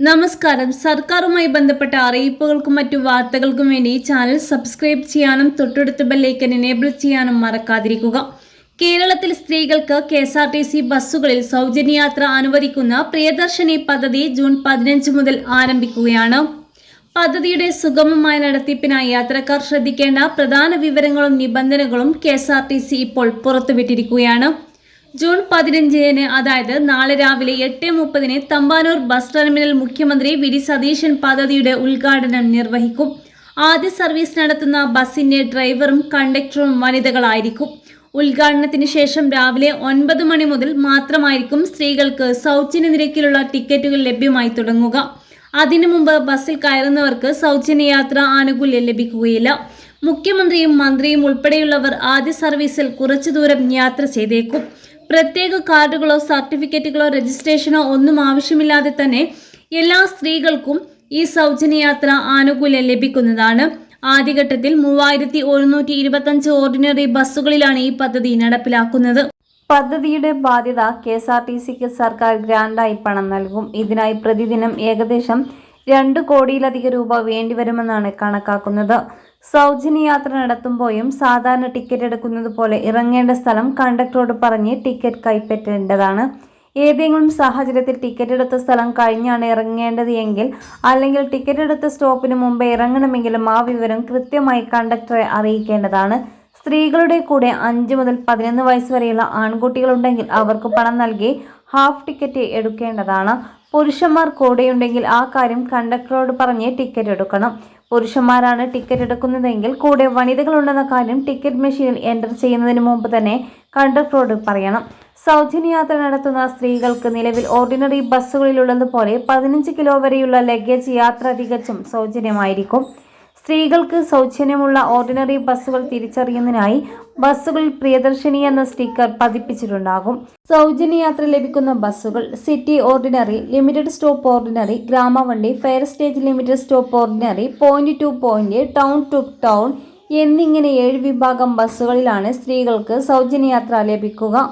നമസ്കാരം. സർക്കാരുമായി ബന്ധപ്പെട്ട അറിയിപ്പുകൾക്കും മറ്റു വാർത്തകൾക്കും വേണ്ടി ഈ ചാനൽ സബ്സ്ക്രൈബ് ചെയ്യാനും തൊട്ടടുത്ത ബെല്ലൈക്കൻ എനേബിൾ ചെയ്യാനും മറക്കാതിരിക്കുക. കേരളത്തിൽ സ്ത്രീകൾക്ക് KSRTC ബസ്സുകളിൽ സൗജന്യയാത്ര അനുവദിക്കുന്ന പ്രിയദർശിനി പദ്ധതി ജൂൺ 15 മുതൽ ആരംഭിക്കുകയാണ്. പദ്ധതിയുടെ സുഗമമായ നടത്തിപ്പിനായി യാത്രക്കാർ ശ്രദ്ധിക്കേണ്ട പ്രധാന വിവരങ്ങളും നിബന്ധനകളും KSRTC ഇപ്പോൾ പുറത്തുവിട്ടിരിക്കുകയാണ്. ജൂൺ 15 അതായത് നാളെ രാവിലെ 8:30 തമ്പാനൂർ ബസ് ടെർമിനൽ മുഖ്യമന്ത്രി വി.ഡി. സതീശൻ പദ്ധതിയുടെ ഉദ്ഘാടനം നിർവഹിക്കും. ആദ്യ സർവീസ് നടത്തുന്ന ബസിന്റെ ഡ്രൈവറും കണ്ടക്ടറും വനിതകളായിരിക്കും. ഉദ്ഘാടനത്തിന് ശേഷം രാവിലെ 9 മണി മുതൽ മാത്രമായിരിക്കും സ്ത്രീകൾക്ക് സൗജന്യ നിരക്കിലുള്ള ടിക്കറ്റുകൾ ലഭ്യമായി തുടങ്ങുക. അതിനു മുമ്പ് ബസ്സിൽ കയറുന്നവർക്ക് സൗജന്യ യാത്ര ആനുകൂല്യം ലഭിക്കുകയില്ല. മുഖ്യമന്ത്രിയും മന്ത്രിയും ഉൾപ്പെടെയുള്ളവർ ആദ്യ സർവീസിൽ കുറച്ചു ദൂരം യാത്ര ചെയ്തേക്കും. പ്രത്യേക കാർഡുകളോ സർട്ടിഫിക്കറ്റുകളോ രജിസ്ട്രേഷനോ ഒന്നും ആവശ്യമില്ലാതെ തന്നെ എല്ലാ സ്ത്രീകൾക്കും ഈ സൗജന്യയാത്ര ആനുകൂല്യം ലഭിക്കുന്നതാണ്. ആദ്യഘട്ടത്തിൽ 3125 ഓർഡിനറി ബസ്സുകളിലാണ് ഈ പദ്ധതി നടപ്പിലാക്കുന്നത്. പദ്ധതിയുടെ ബാധ്യത KSRTCക്ക് സർക്കാർ ഗ്രാന്റായി പണം നൽകും. ഇതിനായി പ്രതിദിനം ഏകദേശം 2 കോടിയിലധികം രൂപ വേണ്ടിവരുമെന്നാണ് കണക്കാക്കുന്നത്. സൗജന്യയാത്ര നടത്തുമ്പോഴും സാധാരണ ടിക്കറ്റ് എടുക്കുന്നത് പോലെ ഇറങ്ങേണ്ട സ്ഥലം കണ്ടക്ടറോട് പറഞ്ഞ് ടിക്കറ്റ് കൈപ്പറ്റേണ്ടതാണ്. ഏതെങ്കിലും സാഹചര്യത്തിൽ ടിക്കറ്റ് എടുത്ത സ്ഥലം കഴിഞ്ഞാണ് ഇറങ്ങേണ്ടത് എങ്കിൽ അല്ലെങ്കിൽ ടിക്കറ്റ് എടുത്ത സ്റ്റോപ്പിന് മുമ്പേ ഇറങ്ങണമെങ്കിലും ആ വിവരം കൃത്യമായി കണ്ടക്ടറെ അറിയിക്കേണ്ടതാണ്. സ്ത്രീകളുടെ കൂടെ 5 മുതൽ 11 വയസ്സ് വരെയുള്ള ആൺകുട്ടികളുണ്ടെങ്കിൽ അവർക്ക് പണം നൽകി ഹാഫ് ടിക്കറ്റ് എടുക്കേണ്ടതാണ്. പുരുഷന്മാർ കൂടെയുണ്ടെങ്കിൽ ആ കാര്യം കണ്ടക്ടറോട് പറഞ്ഞ് ടിക്കറ്റ് എടുക്കണം. പുരുഷന്മാരാണ് ടിക്കറ്റ് എടുക്കുന്നതെങ്കിൽ കൂടെ വനിതകളുണ്ടെന്ന കാര്യം ടിക്കറ്റ് മെഷീനിൽ എൻ്റർ ചെയ്യുന്നതിന് മുമ്പ് തന്നെ കണ്ടക്ടറോട് പറയണം. സൗജന്യയാത്ര നടത്തുന്ന സ്ത്രീകൾക്ക് നിലവിൽ ഓർഡിനറി ബസ്സുകളിലുള്ളതുപോലെ 15 കിലോ വരെയുള്ള ലഗേജ് യാത്ര തികച്ചും സൗജന്യമായിരിക്കും. സ്ത്രീകൾക്ക് സൗജന്യമുള്ള ഓർഡിനറി ബസ്സുകൾ തിരിച്ചറിയുന്നതിനായി ബസ്സുകളിൽ പ്രിയദർശിനി എന്ന സ്റ്റിക്കർ പതിപ്പിച്ചിട്ടുണ്ടാകും. സൗജന്യയാത്ര ലഭിക്കുന്ന ബസ്സുകൾ city ordinary, limited stop ordinary, ഗ്രാമവണ്ടി, fare stage limited stop ordinary, point to point, town to town എന്നിങ്ങനെ 7 വിഭാഗം ബസ്സുകളിലാണ് സ്ത്രീകൾക്ക് സൗജന്യയാത്ര ലഭിക്കുക.